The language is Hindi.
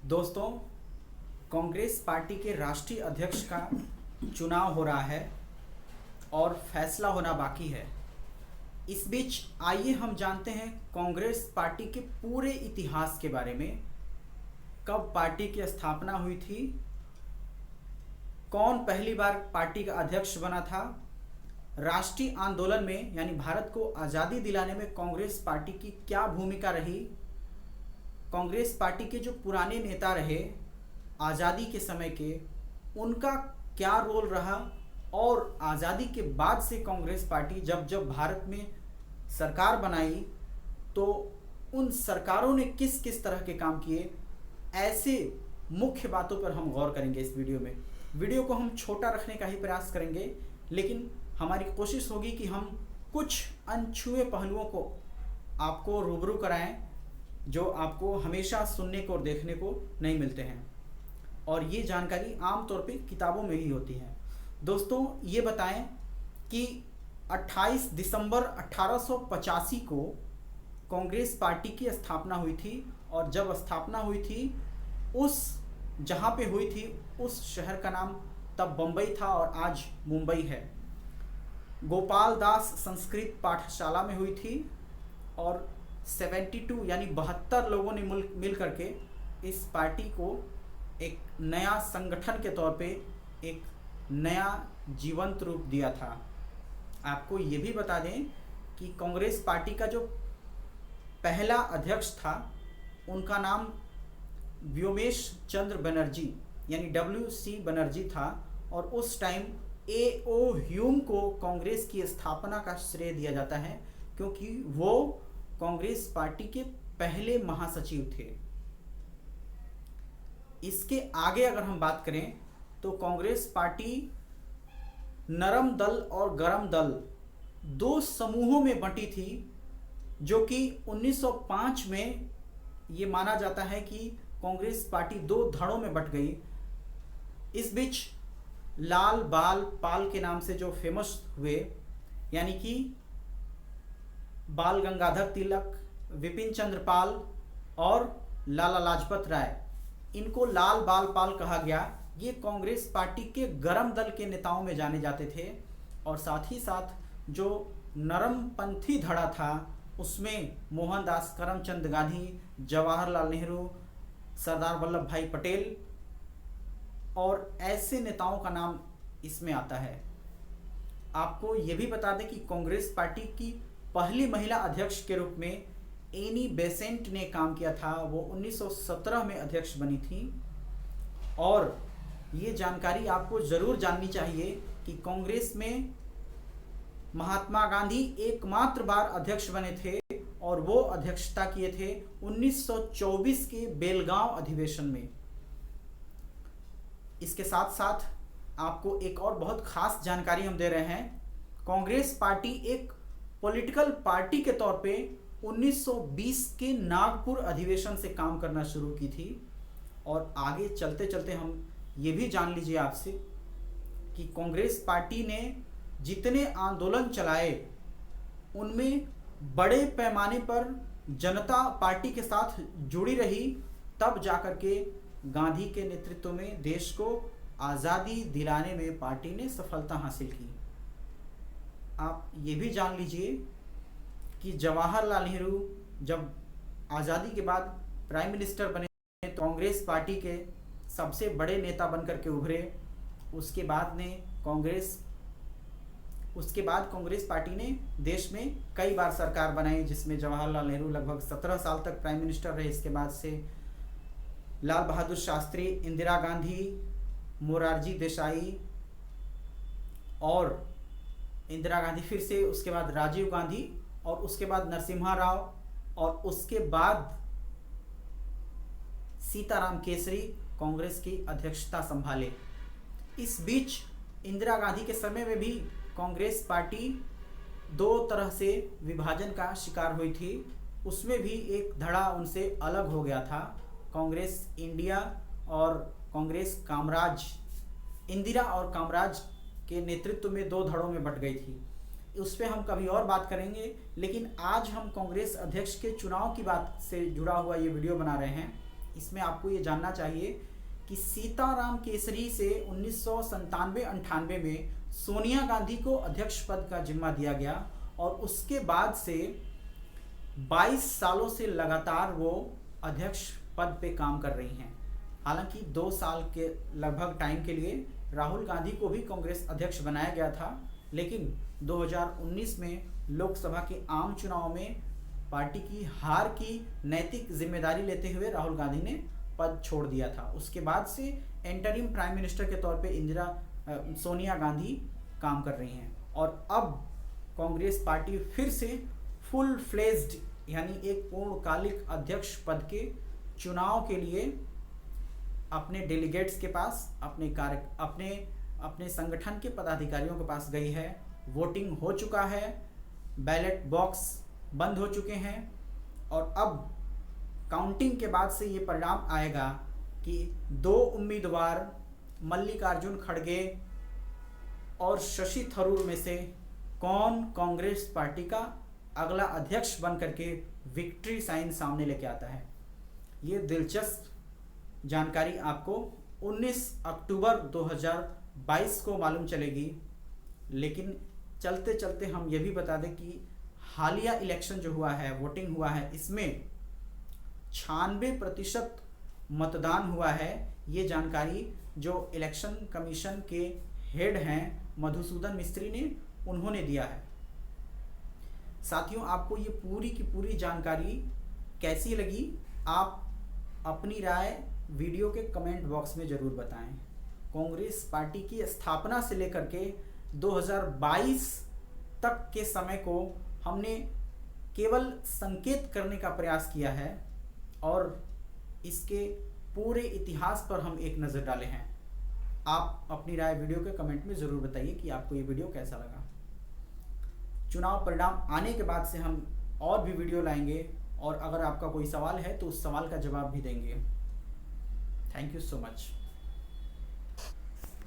दोस्तों, कांग्रेस पार्टी के राष्ट्रीय अध्यक्ष का चुनाव हो रहा है और फैसला होना बाकी है। इस बीच आइए हम जानते हैं कांग्रेस पार्टी के पूरे इतिहास के बारे में। कब पार्टी की स्थापना हुई थी, कौन पहली बार पार्टी का अध्यक्ष बना था, राष्ट्रीय आंदोलन में यानी भारत को आज़ादी दिलाने में कांग्रेस पार्टी की क्या भूमिका रही, कांग्रेस पार्टी के जो पुराने नेता रहे आज़ादी के समय के, उनका क्या रोल रहा, और आज़ादी के बाद से कांग्रेस पार्टी जब जब भारत में सरकार बनाई तो उन सरकारों ने किस किस तरह के काम किए, ऐसे मुख्य बातों पर हम गौर करेंगे इस वीडियो में। वीडियो को हम छोटा रखने का ही प्रयास करेंगे, लेकिन हमारी कोशिश होगी कि हम कुछ अनछुए पहलुओं को आपको रूबरू कराएं जो आपको हमेशा सुनने को और देखने को नहीं मिलते हैं, और ये जानकारी आमतौर पे किताबों में ही होती है। दोस्तों, ये बताएं कि 28 दिसंबर 1885 को कांग्रेस पार्टी की स्थापना हुई थी, और जब स्थापना हुई थी उस जहाँ पे हुई थी उस शहर का नाम तब बम्बई था और आज मुंबई है। गोपाल दास संस्कृत पाठशाला में हुई थी और 72 यानी 72 लोगों ने मिल करके इस पार्टी को एक नया संगठन के तौर पे एक नया जीवंत रूप दिया था। आपको ये भी बता दें कि कांग्रेस पार्टी का जो पहला अध्यक्ष था उनका नाम व्योमेश चंद्र बनर्जी यानी WC बनर्जी था, और उस टाइम A.O. ह्यूम को कांग्रेस की स्थापना का श्रेय दिया जाता है क्योंकि वो कांग्रेस पार्टी के पहले महासचिव थे। इसके आगे अगर हम बात करें तो कांग्रेस पार्टी नरम दल और गरम दल दो समूहों में बंटी थी, जो कि 1905 में ये माना जाता है कि कांग्रेस पार्टी दो धड़ों में बंट गई। इस बीच लाल बाल पाल के नाम से जो फेमस हुए, यानी कि बाल गंगाधर तिलक, विपिन चंद्र पाल और लाला लाजपत राय, इनको लाल बाल पाल कहा गया। ये कांग्रेस पार्टी के गरम दल के नेताओं में जाने जाते थे, और साथ ही साथ जो नरमपंथी धड़ा था उसमें मोहनदास करमचंद गांधी, जवाहरलाल नेहरू, सरदार वल्लभ भाई पटेल और ऐसे नेताओं का नाम इसमें आता है। आपको ये भी बता दें कि कांग्रेस पार्टी की पहली महिला अध्यक्ष के रूप में एनी बेसेंट ने काम किया था। वो 1917 में अध्यक्ष बनी थी, और ये जानकारी आपको ज़रूर जाननी चाहिए कि कांग्रेस में महात्मा गांधी एकमात्र बार अध्यक्ष बने थे, और वो अध्यक्षता किए थे 1924 के बेलगांव अधिवेशन में। इसके साथ साथ आपको एक और बहुत खास जानकारी हम दे रहे हैं। कांग्रेस पार्टी एक पॉलिटिकल पार्टी के तौर पे 1920 के नागपुर अधिवेशन से काम करना शुरू की थी, और आगे चलते चलते हम ये भी जान लीजिए आपसे कि कांग्रेस पार्टी ने जितने आंदोलन चलाए उनमें बड़े पैमाने पर जनता पार्टी के साथ जुड़ी रही, तब जाकर के गांधी के नेतृत्व में देश को आज़ादी दिलाने में पार्टी ने सफलता हासिल की। आप ये भी जान लीजिए कि जवाहरलाल नेहरू जब आज़ादी के बाद प्राइम मिनिस्टर बने तो कांग्रेस पार्टी के सबसे बड़े नेता बनकर के उभरे। उसके बाद कांग्रेस पार्टी ने देश में कई बार सरकार बनाई, जिसमें जवाहरलाल नेहरू लगभग 17 साल तक प्राइम मिनिस्टर रहे। इसके बाद से लाल बहादुर शास्त्री, इंदिरा गांधी, मोरारजी देसाई, और इंदिरा गांधी फिर से, उसके बाद राजीव गांधी, और उसके बाद नरसिम्हा राव, और उसके बाद सीताराम केसरी कांग्रेस की अध्यक्षता संभाले। इस बीच इंदिरा गांधी के समय में भी कांग्रेस पार्टी दो तरह से विभाजन का शिकार हुई थी। उसमें भी एक धड़ा उनसे अलग हो गया था। कांग्रेस इंडिया और कांग्रेस कामराज, इंदिरा और कामराज के नेतृत्व में दो धड़ों में बंट गई थी। उस पर हम कभी और बात करेंगे, लेकिन आज हम कांग्रेस अध्यक्ष के चुनाव की बात से जुड़ा हुआ ये वीडियो बना रहे हैं। इसमें आपको ये जानना चाहिए कि सीताराम केसरी से 1997-98 में सोनिया गांधी को अध्यक्ष पद का जिम्मा दिया गया और उसके बाद से 22 सालों से लगातार वो अध्यक्ष पद पे काम कर रही हैं। हालांकि 2 साल के लगभग टाइम के लिए राहुल गांधी को भी कांग्रेस अध्यक्ष बनाया गया था, लेकिन 2019 में लोकसभा के आम चुनाव में पार्टी की हार की नैतिक जिम्मेदारी लेते हुए राहुल गांधी ने पद छोड़ दिया था। उसके बाद से इंटरिम प्राइम मिनिस्टर के तौर पे सोनिया गांधी काम कर रही हैं और अब कांग्रेस पार्टी फिर से फुल फ्लेज्ड यानी एक पूर्णकालिक अध्यक्ष पद के चुनाव के लिए अपने डेलीगेट्स के पास, अपने संगठन के पदाधिकारियों के पास गई है। वोटिंग हो चुका है, बैलेट बॉक्स बंद हो चुके हैं और अब काउंटिंग के बाद से ये परिणाम आएगा कि 2 उम्मीदवार मल्लिकार्जुन खड़गे और शशि थरूर में से कौन कांग्रेस पार्टी का अगला अध्यक्ष बन करके विक्ट्री साइन सामने लेके आता है। ये दिलचस्प जानकारी आपको 19 अक्टूबर 2022 को मालूम चलेगी। लेकिन चलते चलते हम ये भी बता दें कि हालिया इलेक्शन जो हुआ है, वोटिंग हुआ है, इसमें 96% मतदान हुआ है। ये जानकारी जो इलेक्शन कमीशन के हेड हैं मधुसूदन मिस्त्री ने, उन्होंने दिया है। साथियों, आपको ये पूरी की पूरी जानकारी कैसी लगी, आप अपनी राय वीडियो के कमेंट बॉक्स में ज़रूर बताएं। कांग्रेस पार्टी की स्थापना से लेकर के 2022 तक के समय को हमने केवल संकेत करने का प्रयास किया है और इसके पूरे इतिहास पर हम एक नज़र डाले हैं। आप अपनी राय वीडियो के कमेंट में ज़रूर बताइए कि आपको ये वीडियो कैसा लगा। चुनाव परिणाम आने के बाद से हम और भी वीडियो लाएंगे और अगर आपका कोई सवाल है तो उस सवाल का जवाब भी देंगे। Thank you so much.